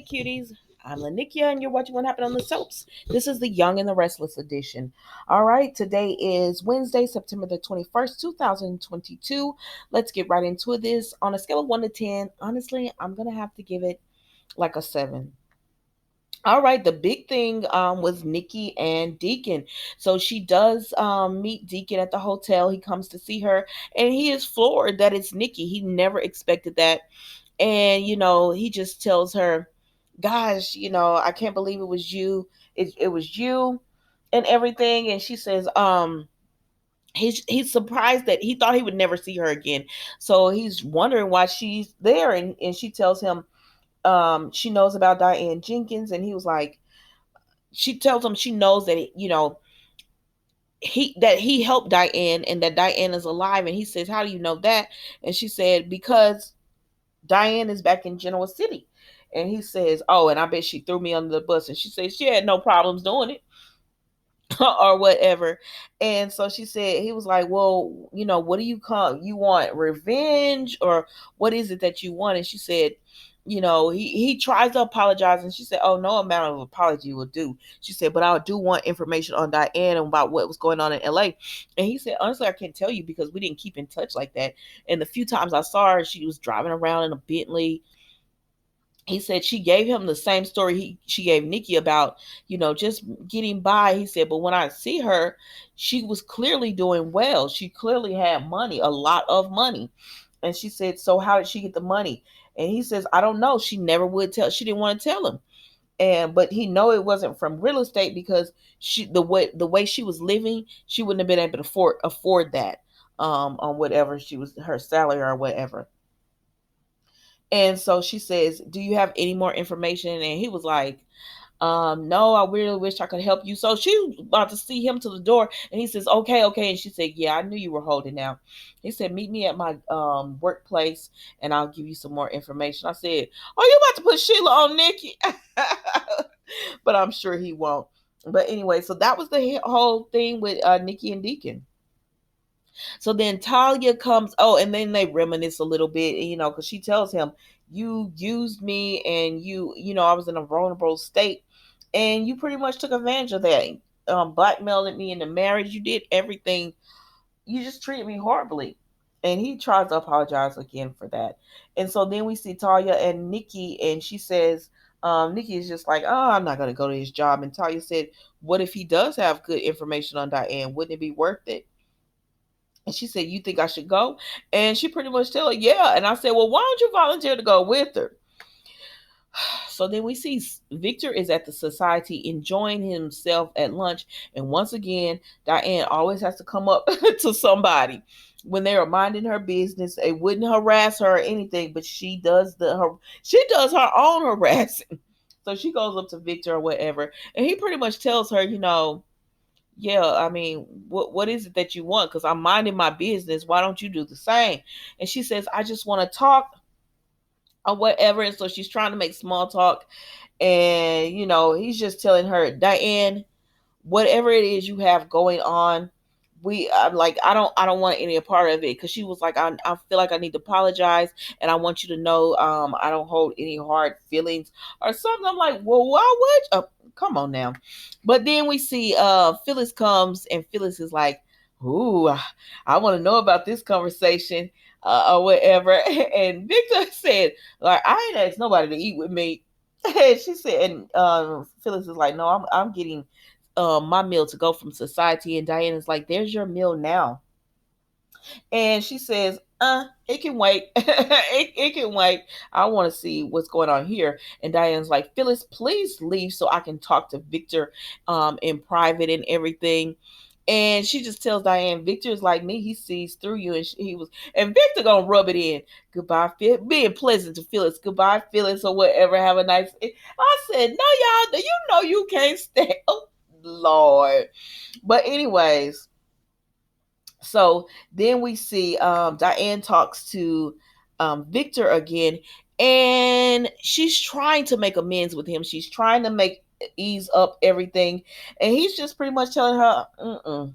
Hey cuties, I'm Lanikia and you're watching What Happened on the Soaps. This is the Young and the Restless edition. All right, today is Wednesday, September the 21st, 2022. Let's get right into this. On a scale of 1 to 10, honestly, I'm going to have to give it like a 7. All right, the big thing was Nikki and Deacon. So she does meet Deacon at the hotel. He comes to see her and he is floored that it's Nikki. He never expected that. And he just tells her, gosh, I can't believe it was you. It was you and everything. And she says, he's surprised that he thought he would never see her again. So he's wondering why she's there. And she tells him she knows about Diane Jenkins. And he was like, she tells him she knows that he helped Diane and that Diane is alive. And he says, how do you know that? And she said, because Diane is back in Genoa City. And he says, oh, and I bet she threw me under the bus. And she says she had no problems doing it or whatever. And so she said, he was like, well, what do you call, you want revenge or what is it that you want? And she said, he tries to apologize. And she said, oh, no amount of apology will do. She said, but I do want information on Diane and about what was going on in LA. And he said, honestly, I can't tell you because we didn't keep in touch like that. And the few times I saw her, she was driving around in a Bentley. He said she gave him the same story she gave Nikki about, just getting by. He said, but when I see her, she was clearly doing well. She clearly had money, a lot of money. And she said, so how did she get the money? And he says, I don't know. She never would tell. She didn't want to tell him. But he know it wasn't from real estate because the way she was living, she wouldn't have been able to afford that on whatever she was her salary or whatever. And so she says, do you have any more information? And he was like, no, I really wish I could help you. So she was about to see him to the door and he says, okay, okay. And she said, yeah, I knew you were holding out. He said, meet me at my workplace and I'll give you some more information. I said, oh, you about to put Sheila on Nikki? But I'm sure he won't. But anyway, so that was the whole thing with Nikki and Deacon. So then Talia comes, oh, and then they reminisce a little bit, because she tells him, you used me and I was in a vulnerable state and you pretty much took advantage of that. Blackmailing me into marriage. You did everything. You just treated me horribly. And he tries to apologize again for that. And so then we see Talia and Nikki, and she says, Nikki is just like, oh, I'm not going to go to his job. And Talia said, what if he does have good information on Diane? Wouldn't it be worth it? And she said, you think I should go? And she pretty much tell her, yeah. And I said, well, why don't you volunteer to go with her? So then we see Victor is at the society enjoying himself at lunch. And once again, Diane always has to come up to somebody when they're minding her business. They wouldn't harass her or anything, but she does her own harassing. So she goes up to Victor or whatever. And he pretty much tells her, yeah, I mean, what is it that you want? Because I'm minding my business. Why don't you do the same? And she says, I just want to talk or whatever. And so she's trying to make small talk. And, he's just telling her, Diane, whatever it is you have going on, I'm like, I don't want any part of it. Because she was like, I feel like I need to apologize. And I want you to know I don't hold any hard feelings or something. I'm like, well, why would you? Come on now. But then we see Phyllis comes and Phyllis is like, ooh, I want to know about this conversation or whatever. And Victor said, like, I ain't asked nobody to eat with me. And she said, and Phyllis is like, no, I'm getting my meal to go from society. And Diane is like, there's your meal now. And she says, it can wait. it can wait. I want to see what's going on here. And Diane's like, Phyllis, please leave so I can talk to Victor in private and everything. And she just tells Diane, Victor is like me. He sees through you. And Victor gonna rub it in. Goodbye, Phyllis. Being pleasant to Phyllis. Goodbye, Phyllis, or whatever. Have a nice. I said, no, y'all, you know you can't stay. Oh, Lord. But anyways, so then we see Diane talks to Victor again, and she's trying to make amends with him. She's trying to ease up everything, and he's just pretty much telling her,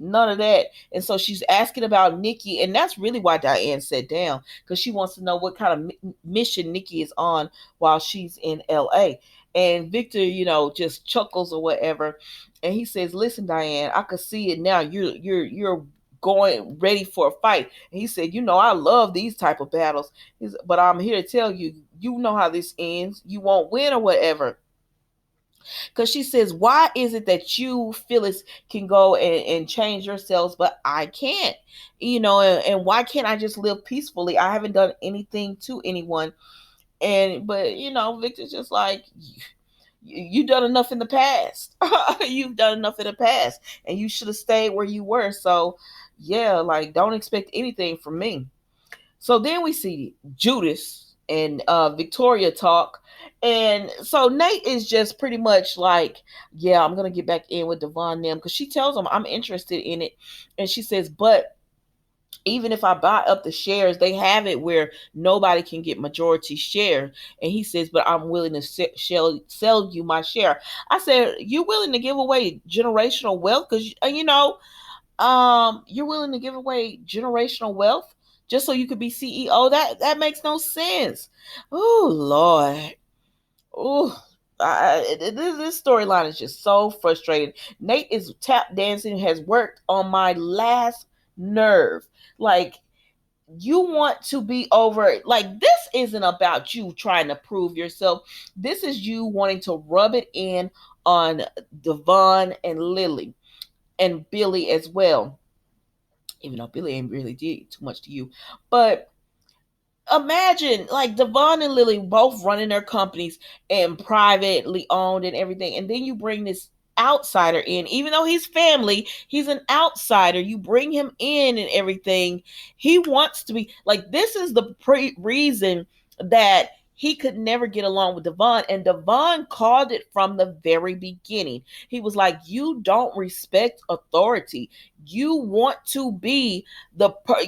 None of that. And so she's asking about Nikki, and that's really why Diane sat down, because she wants to know what kind of mission Nikki is on while she's in LA. And Victor, just chuckles or whatever, and he says, "Listen, Diane, I could see it now. You're going ready for a fight." And he said, "I love these type of battles, but I'm here to tell you, you know how this ends. You won't win or whatever." Because she says, "Why is it that you, Phyllis, can go and change yourselves, but I can't? And why can't I just live peacefully? I haven't done anything to anyone." But Victor's just like, "You done enough in the past. You've done enough in the past, and you should have stayed where you were. So, yeah, like, don't expect anything from me." So then we see Judas and Victoria talk. And so Nate is just pretty much like, "Yeah, I'm going to get back in with Devon them," because she tells him, "I'm interested in it." And she says, "But even if I buy up the shares, they have it where nobody can get majority share." And he says, "But I'm willing to sell you my share." I said, "You willing to give away generational wealth? Because, you're willing to give away generational wealth just so you could be CEO? That makes no sense." Oh, Lord. Oh, this storyline is just so frustrating. Nate is tap dancing, has worked on my last nerve. Like, you want to be over, like, this isn't about you trying to prove yourself. This is you wanting to rub it in on Devon and Lily and Billy as well, even though Billy ain't really did too much to you. But imagine, like, Devon and Lily both running their companies and privately owned and everything, and then you bring this outsider in. Even though he's family, he's an outsider. You bring him in and everything. He wants to be like, this is the reason that he could never get along with Devon, and Devon called it from the very beginning. He was like, "You don't respect authority. You want to be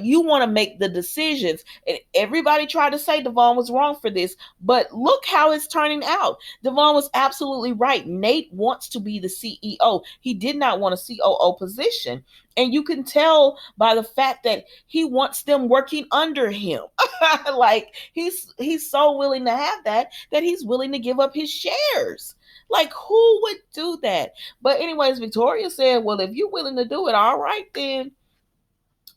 you want to make the decisions." And everybody tried to say Devon was wrong for this, but look how it's turning out. Devon was absolutely right. Nate wants to be the CEO. He did not want a COO position. And you can tell by the fact that he wants them working under him. Like, he's so willing to have that he's willing to give up his shares. Like, who would do that? But anyways, Victoria said, "Well, if you're willing to do it, all right then."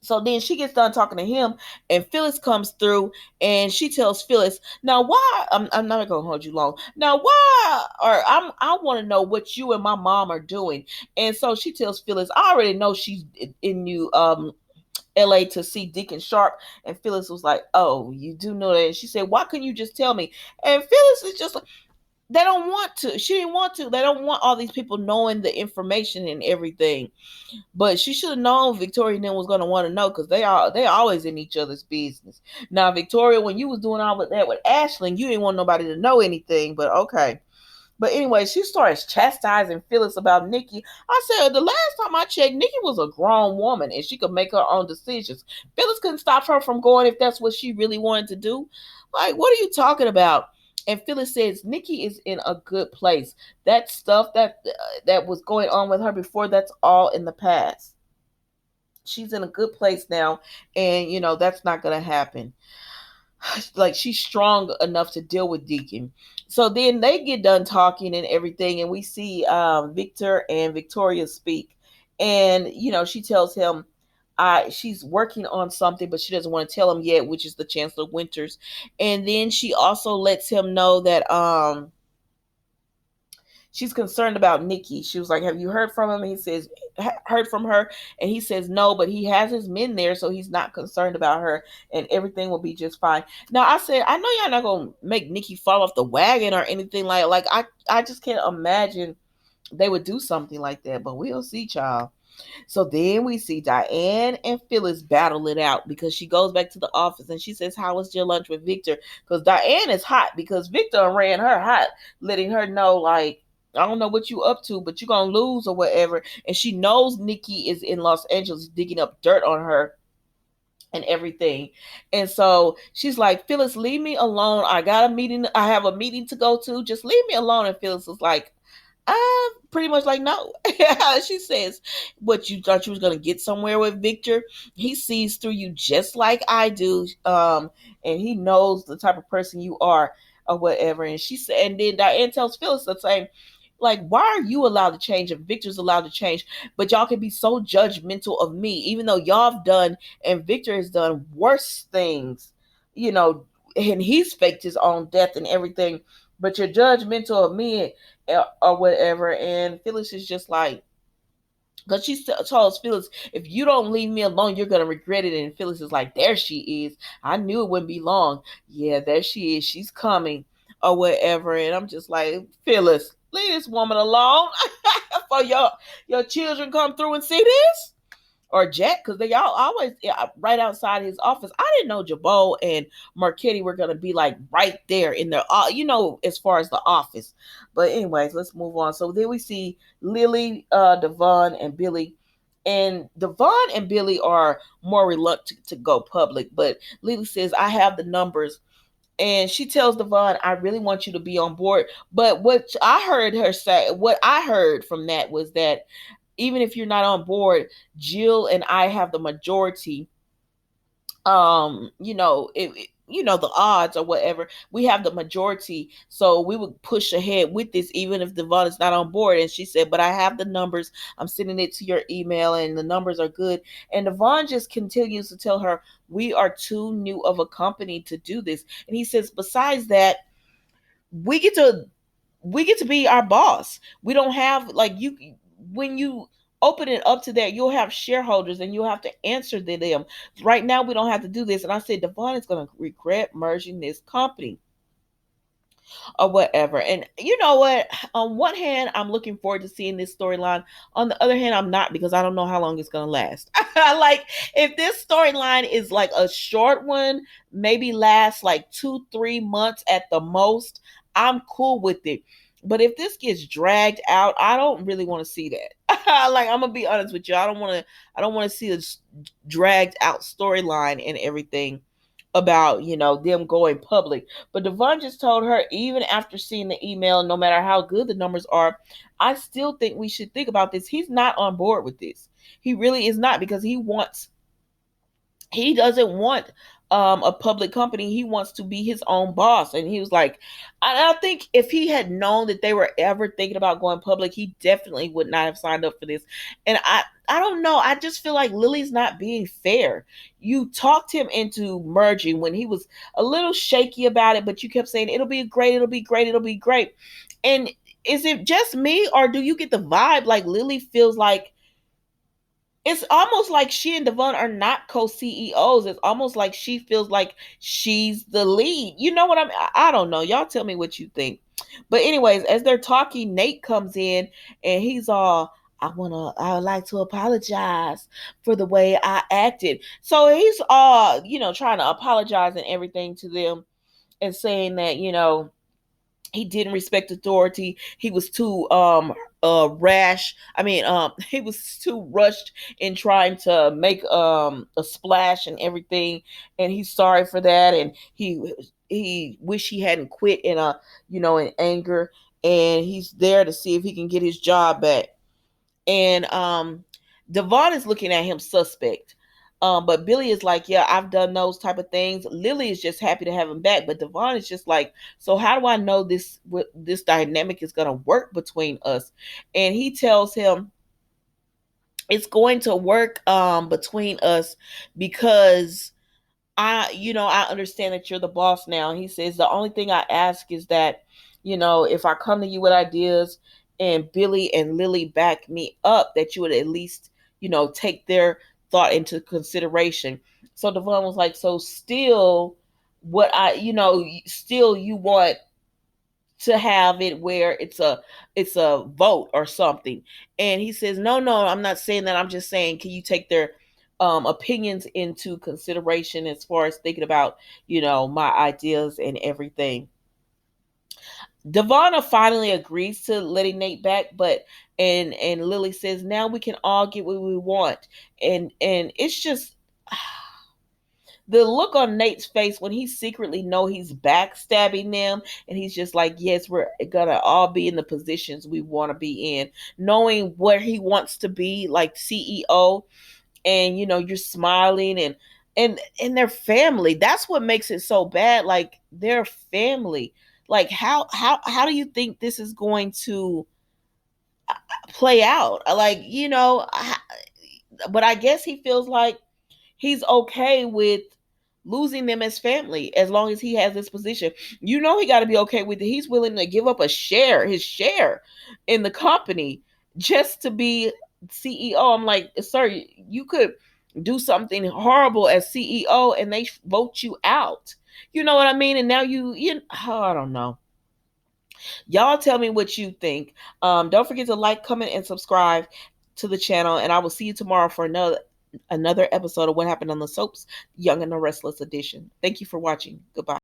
So then she gets done talking to him, and Phyllis comes through, and she tells Phyllis, "Now, why? I'm not gonna hold you long. Now, why? Or I want to know what you and my mom are doing." And so she tells Phyllis, "I already know she's in New LA to see Deacon Sharp." And Phyllis was like, "Oh, you do know that?" And she said, "Why couldn't you just tell me?" And Phyllis is just like, they don't want to. She didn't want to. They don't want all these people knowing the information and everything. But she should have known Victoria and them was gonna want to know, because they always in each other's business. Now, Victoria, when you was doing all of that with Ashlyn, you didn't want nobody to know anything. But okay. But anyway, she starts chastising Phyllis about Nikki. I said, the last time I checked, Nikki was a grown woman and she could make her own decisions. Phyllis couldn't stop her from going if that's what she really wanted to do. Like, what are you talking about? And Phyllis says Nikki is in a good place. That stuff that was going on with her before, that's all in the past. She's in a good place now, and that's not gonna happen. Like, she's strong enough to deal with Deacon. So then they get done talking and everything, and we see Victor and Victoria speak. And she tells him she's working on something, but she doesn't want to tell him yet, which is the Chancellor Winters. And then she also lets him know that she's concerned about Nikki. She was like, "Have you heard from him?" He says, "Heard from her?" And he says, "No, but he has his men there, so he's not concerned about her, and everything will be just fine." Now, I said, I know y'all not gonna make Nikki fall off the wagon or anything like I just can't imagine they would do something like that, but we'll see, child. So then we see Diane and Phyllis battle it out, because she goes back to the office and she says, "How was your lunch with Victor?" Because Diane is hot, because Victor ran her hot, letting her know, like, "I don't know what you up to, but you're gonna lose or whatever." And she knows Nikki is in Los Angeles digging up dirt on her and everything. And so she's like, "Phyllis, leave me alone. I have a meeting to go to. Just leave me alone." And Phyllis is like, Pretty much like no. She says, "What, you thought you was gonna get somewhere with Victor? He sees through you just like I do, and he knows the type of person you are, or whatever." And she said, and then Diane tells Phyllis the same. Like, why are you allowed to change and Victor's allowed to change, but y'all can be so judgmental of me, even though y'all have done and Victor has done worse things, you know, and he's faked his own death and everything, but you're judgmental of me, or whatever. And Phyllis is just like, because she tells Phyllis, if you don't leave me alone, you're going to regret it. And Phyllis is like, there she is. I knew it wouldn't be long. Yeah, there she is. She's coming, or whatever. And I'm just like, Phyllis, leave this woman alone for your children come through and see this. Or Jack, because they all always, yeah, right outside his office. I didn't know Jabot and Marquetti were gonna be like right there in their, as far as the office. But anyways, let's move on. So then we see Lily, Devon, and Billy. And Devon and Billy are more reluctant to go public, but Lily says, "I have the numbers." And she tells Devon, "I really want you to be on board." But what I heard from that was that even if you're not on board, Jill and I have the majority. The odds or whatever, we have the majority, so we would push ahead with this even if Devon is not on board. And she said, "But I have the numbers. I'm sending it to your email, and the numbers are good." And Devon just continues to tell her, "We are too new of a company to do this." And he says, "Besides that, we get to we get to be our boss. We don't have like you when you open it up to that, you'll have shareholders and you'll have to answer to them. Right now we don't have to do this." And I said, Devon is going to regret merging this company, or whatever. And you know what? On one hand, I'm looking forward to seeing this storyline. On the other hand, I'm not, because I don't know how long it's going to last. Like, if this storyline is like a short one, maybe lasts like 2-3 months at the most, I'm cool with it. But if this gets dragged out, I don't really want to see that. Like, I'm gonna be honest with you. I don't want to see a dragged out storyline and everything about them going public. But Devon just told her, even after seeing the email, no matter how good the numbers are, I still think we should think about this. He's not on board with this. He really is not, because he doesn't want a public company. He wants to be his own boss. And he was like, I think if he had known that they were ever thinking about going public, he definitely would not have signed up for this. And I don't know. I just feel like Lily's not being fair. You talked him into merging when he was a little shaky about it, but you kept saying, it'll be great, it'll be great, it'll be great. And is it just me, or do you get the vibe like Lily feels like it's almost like she and Devon are not co-CEOs? It's almost like she feels like she's the lead. You know what I mean? I don't know. Y'all tell me what you think. But anyways, as they're talking, Nate comes in and he's all, I would like to apologize for the way I acted. So he's all, trying to apologize and everything to them, and saying that, he didn't respect authority. He was too rash. I mean, he was too rushed in trying to make a splash and everything, and he's sorry for that. And he wish he hadn't quit in anger, and he's there to see if he can get his job back. And Devon is looking at him suspect. But Billy is like, "Yeah, I've done those type of things." Lily is just happy to have him back, but Devon is just like, "So how do I know this dynamic is gonna work between us?" And he tells him it's going to work between us because I understand that you're the boss now. And he says, "The only thing I ask is that, if I come to you with ideas and Billy and Lily back me up, that you would at least, take their thought into consideration." So Devon was like, "So still, still you want to have it where it's a vote or something?" And he says, "No, no, I'm not saying that. I'm just saying, can you take their opinions into consideration as far as thinking about my ideas and everything?" Devonna finally agrees to letting Nate back, but and Lily says, "Now we can all get what we want." And it's just the look on Nate's face when he secretly know he's backstabbing them, and he's just like, yes, we're gonna all be in the positions we want to be in, knowing where he wants to be, like CEO, and you're smiling, and their family. That's what makes it so bad. Like their family. Like how do you think this is going to play out? Like, but I guess he feels like he's okay with losing them as family as long as he has this position. He got to be okay with it. He's willing to give up his share in the company just to be CEO. I'm like, sir, you could do something horrible as CEO and they vote you out. You know what I mean? And now I don't know. Y'all tell me what you think. Don't forget to like, comment, and subscribe to the channel. And I will see you tomorrow for another episode of What Happened on the Soaps, Young and the Restless edition. Thank you for watching. Goodbye.